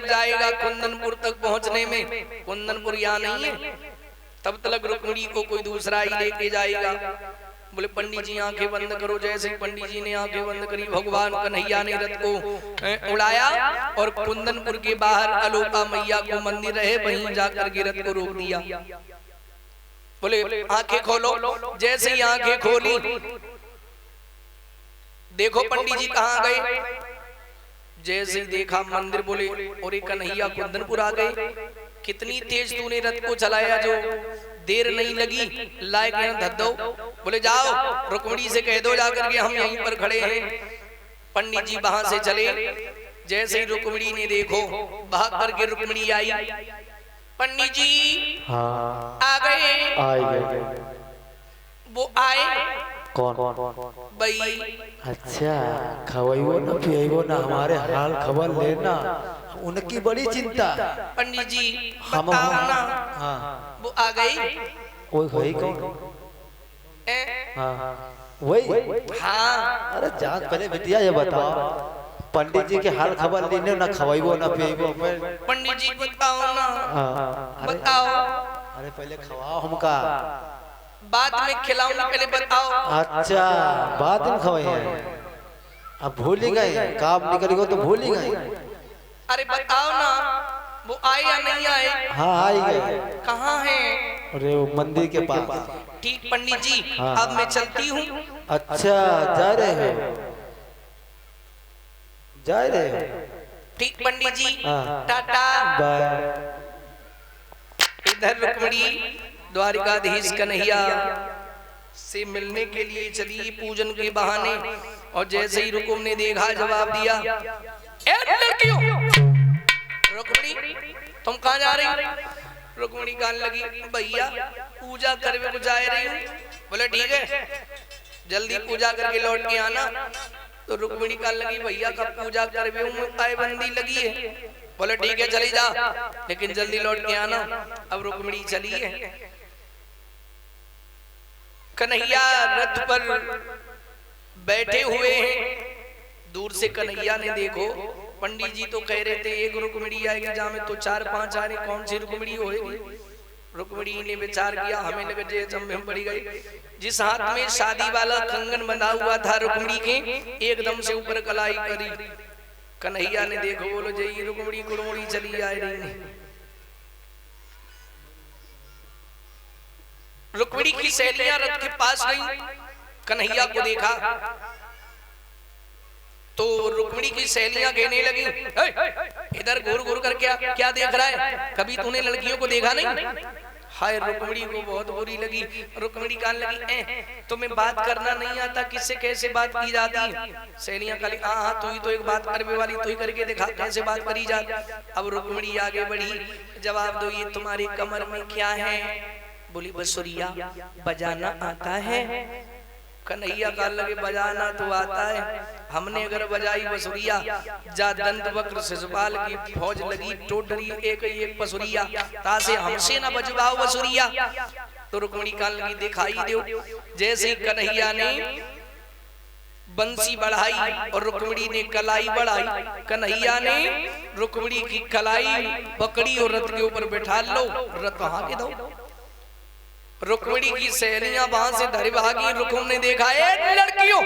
लग जाएगा कुंदनपुर तक पहुंचने में। कुंदनपुर यहाँ नहीं है, तब तक रुक्मिणी को कोई दूसरा ही लेके जाएगा। बोले पंडित जी आंखें बंद करो। जैसे पंडित जी ने आंखें बंद करी, भगवान कन्हैया ने रथ को उड़ाया और कुंदनपुर के बाहर अलोका मैया को मंदिर है वहीं जाकर के रथ को रोक दिया। बोले आंखें खोलो। जैसे ही आंखें खोली, देखो पंडित जी कहाँ गए। जैसे देखा मंदिर, बोले और कन्हैया कुंदनपुर आ गए। कितनी तेज तूने रथ को चलाया, जो देर नहीं लगी, लायक यहाँ धर दो। बोले जाओ रुक्मिणी से कह दो जाकर के हम यहीं पर खड़े हैं। पंडित जी वहां से चले। जैसे ही रुक्मिणी ने देखो, भाग करके रुक्मिणी आई। पंडित जी हाँ आ गए। वो आए कौन भाई? अच्छा, खवाइबो ना पियाइबो ना, हमारे हाल खबर लेना, उनकी बड़ी चिंता। पंडित जी हम बताओ ना। हाँ वो आ गई। वही कौन? हाँ वही। हाँ अरे जान पहले बिटिया ये बताओ, पंडित जी के हाल खबर लेने ना खवाइबो ना पियाइबो। पंडित जी बताओ ना। हाँ बताओ। अरे पहले खवाओ हमका, बाद में खिलाऊं, पहले बताओ। अच्छा बात में खवाए हैं, अब भूल ही गए, काम निकल गो तो भूल ही गए। अरे बताओ ना, वो आए या नहीं आए? हाँ आई गए। कहाँ है? अरे वो मंदिर के पास। ठीक पंडित जी, हाँ। अब मैं चलती हूँ। अच्छा जा रहे हो, जा रहे हो? ठीक पंडित जी, हाँ। Tata bye. इधर रुक्मिणी द्वारिकाधीश कन्हैया से मिलने के लिए चली पूजन के बहाने। और जैसे ही रुकुम ने देखा, जवाब दिया, ए लड़कियों, रुक्मिणी तुम कहाँ जा रही? रुक्मिणी कहने लगी, भैया पूजा करने को जा रही हूँ। बोले ठीक है, जल्दी पूजा करके लौट के आना। तो रुक्मिणी कहने लगी, भैया कब पूजा करवे हूँ, पाबंदी लगी है। बोले ठीक है चली जा, लेकिन जल्दी लौट के आना। अब रुक्मिणी चली है। कन्हैया रथ पर बैठे हुए हैं। दूर से कन्हैया ने देखो, पंडित जी तो कह रहे थे एक रुक्मिणी आएगी, जहाँ में तो 4-5 आ रहे, कौन सी रुक्मिणी होएगी? रुक्मिणी ने विचार किया, हमें लगे जब हम पड़ी गई। जिस हाथ में शादी वाला कंगन बंधा हुआ था रुक्मिणी के, एकदम से ऊपर कलाई करी। कन्हैया ने देखो, बोलो जय रुक्मिणी कुड़मुड़ी चली आ रही। रुक्मिणी की सहेलियां रथ के पास गई, कन्हैया को देखा तो रुक्मिणी की सहेलियां कहने लगी, इधर घूर घूर कर क्या देख रहा है? कभी तूने लड़कियों को देखा नहीं? हाय, रुक्मिणी को बहुत बुरी लगी। रुक्मिणी कहने लगी, तुम्हें बात करना नहीं आता, किससे कैसे बात की जाती? सहेलियां कहली, हाँ तू ही तो एक बात करने वाली, तू ही करके देखा कैसे बात करी जाती। अब रुक्मिणी आगे बढ़ी, जवाब दो, ये तुम्हारी कमर में क्या है? बोली बसुरिया बजाना आता है। कन्हैया का लगे, बजाना तो आता है, हमने अगर बजाई बसुरिया, जा दंत वक्र शिशुपाल की फौज लगी टोटरी एक बसुरिया, तासे हमसे न बजवाओ बसुरिया। तो रुक्मिणी का लगी, दिखाई दो। जैसे ही कन्हैया ने बंसी बढ़ाई और रुक्मिणी ने कलाई बढ़ाई, कन्हैया ने रुक्मिणी की कलाई पकड़ी और रथ के ऊपर बैठा लो, रथ वहां के दो। रुक्मिणी की सहेलियां वहां से धरी भागी। रुकुम ने देखा, लड़कियों,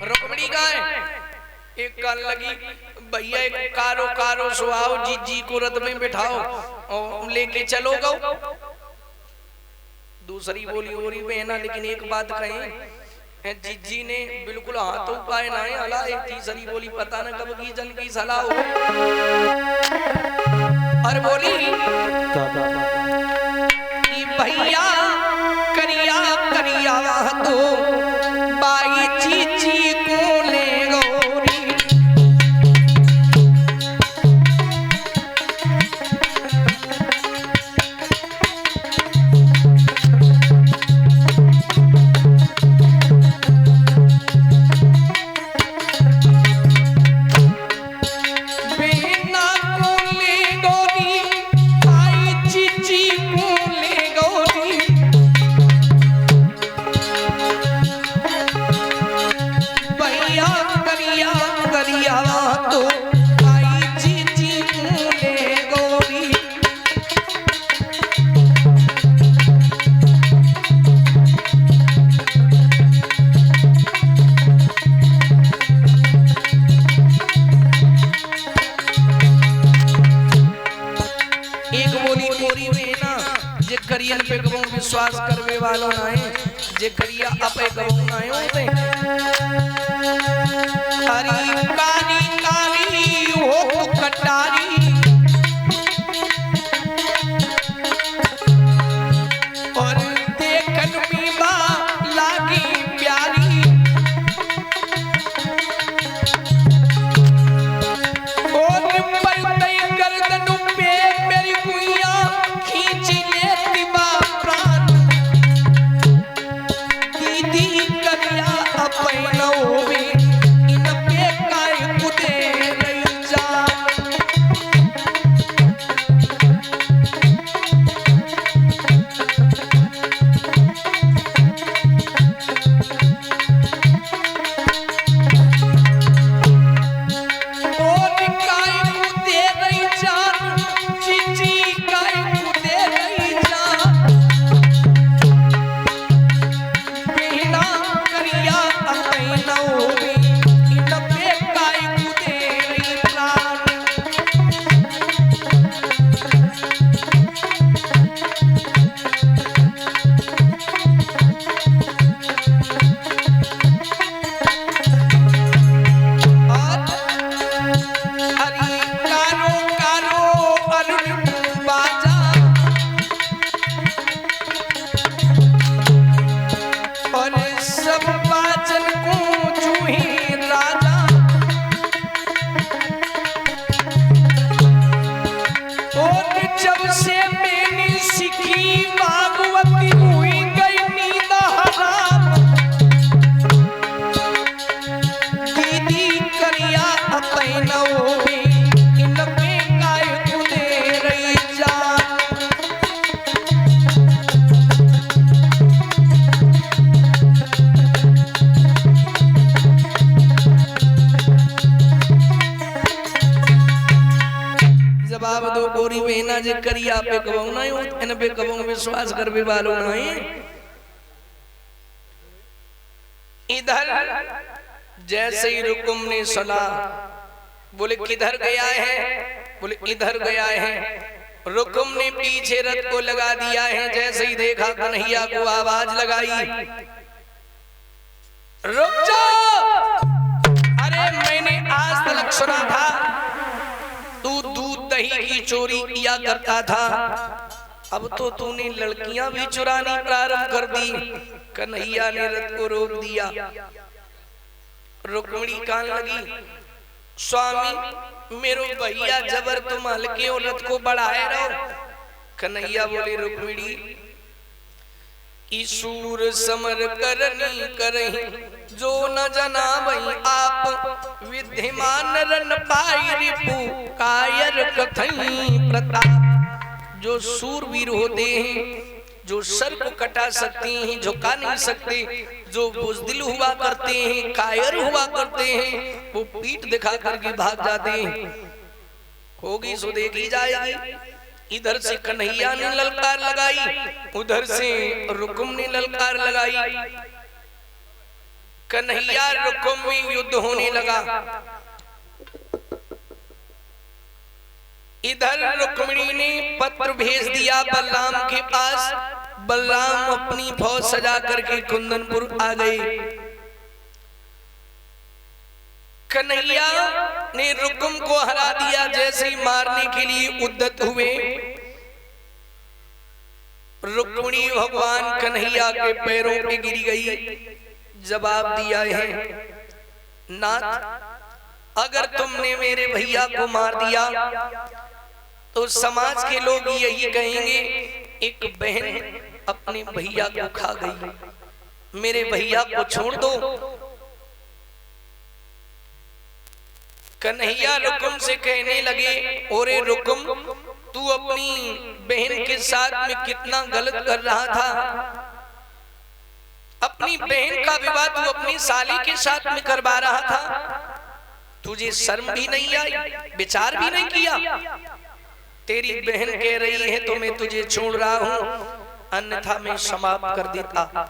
रुक्मिणी का है। एक कान लगी, भैया एक कारो कारो सुहाओ, जीजी को रथ में बिठाओ और लेके चलो गो। दूसरी बोली, ओरी बहना, लेकिन एक बात कहें, जीजी ने बिल्कुल हाथों पाए ना हला। एक तीसरी बोली, पता न कब की जन की सलाह हो। और बोली भैया करिया करिया तो बाई चीची को ले गौरी। बिना को ले गौरी बाई चीची करियन पे कबो विश्वास करवे वालो नाहे जे करिया अपे कबो नाहे होते हरी काली काली हो कटारी और देखन में बा लागी प्यारी और पलते गर्दन पे मेरी गुइया खींच लेती बा प्राण दीदी करिया अपना होवे इन पे काय कुदे रही जा जवाब दो गोरी बहना जे करिया पे कबो नहीं हो इन पे कबो विश्वास करवे वालो नहीं इधर जैसे ही रुकुम ने सुना बोले किधर गया है बोले इधर गया है रुकुम ने पीछे रथ को लगा दिया है जैसे ही देखा कन्हैया को आवाज लगाई रुक जाओ अरे मैंने आज तक सुना था तू दूध दही की चोरी किया करता था अब तो तूने लड़कियां भी चुरानी प्रारंभ कर दी कन्हैया ने रथ को रोक दिया रुक्मिणी कान लगी स्वामी मेरो भैया जबर तुम हल्के और रथ को बढ़ाए रहो कन्हैया बोले रुक्मिणी ईसूर समर करनी करही जो न जना वही आप विद्यमान रन पाई रिपु कायर कथई प्रताप जो सूरवीर होते हैं जो सर को कटा सकते हैं झुका नहीं सकते जो बुज़दिल हुआ करते हैं कायर हुआ करते हैं वो पीठ दिखा करके भाग जाते हैं होगी सो देखी जाएगी इधर से कन्हैया ने ललकार लगाई उधर से रुकुम ने ललकार लगाई कन्हैया रुकुम में युद्ध होने लगा इधर रुक्मिणी ने पत्र भेज दिया बलराम के पास बलराम अपनी फौज सजा करके कुंदनपुर आ गए कन्हैया ने रुकुम को हरा दिया जैसे ही मारने के लिए उद्यत हुए रुक्मिणी भगवान कन्हैया के पैरों पे गिरी गई जवाब दिया है नाथ अगर तुमने मेरे भैया को मार दिया तो समाज के लोग यही कहेंगे एक बहन अपने भैया को खा गई मेरे भैया को छोड़ दो कन्हैया रुकुम से कहने लगे ओरे रुकुम तू अपनी बहन के साथ में कितना गलत कर रहा था अपनी बहन का विवाह तू अपनी साली के साथ में करवा रहा था तुझे शर्म भी नहीं आई विचार भी नहीं किया तेरी बहन कह रही है तो मैं तुझे छोड़ रहा हूं अन्यथा मैं समाप्त कर देता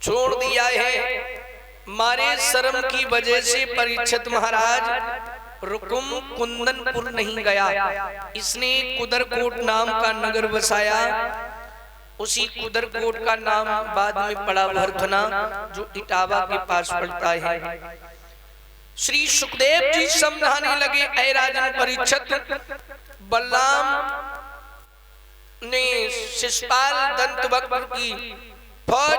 छोड़ दिया है मारे शर्म की वजह से परीक्षित महाराज रुकुम कुंदनपुर नहीं गया। इसने कुदरकोट नाम का नगर बसाया। उसी कुदरकोट का नाम बाद में पड़ा भरथना, जो इटावा के पास पड़ता है। श्री सुखदेव जी समझाने लगे, ऐ राजन परीक्षित, बलराम ने शिशुपाल दंतवक्र की फौज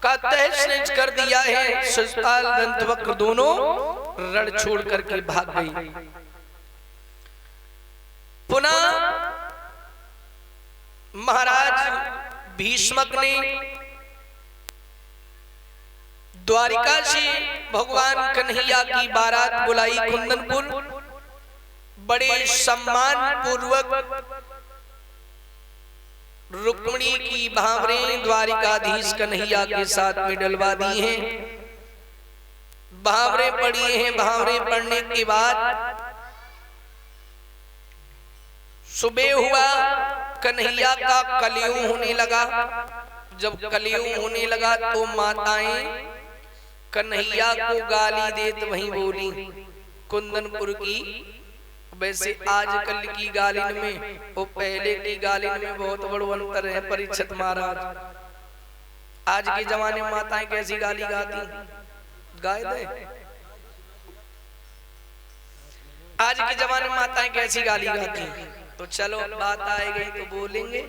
का तहस कर दिया है। शिशुपाल दंतवक्र दोनों रण छोड़ करके भाग गई। पुनः महाराज भीष्मक ने द्वारिका से भगवान कन्हैया की बारात बुलाई कुंदनपुर। बड़े सम्मान पूर्वक रुक्मिणी की भावरें द्वारिकाधीश कन्हैया के साथ में डलवा दी हैं। भावरें पड़ी हैं। भावरें पड़ने के बाद सुबह हुआ, कन्हैया का कलयुग होने लगा। जब कलयुग होने लगा तो माताएं कन्हैया को गाली देत वहीं बोली कुंदनपुर की। वैसे आजकल की गालिन में और पहले की गालिन में बहुत बड़ा अंतर है परीक्षित महाराज। आज के जमाने में माताएं कैसी गाली गाती, गाय दे। आज के जमाने में माताएं कैसी गाली गाती, तो चलो बात आए गई तो बोलेंगे।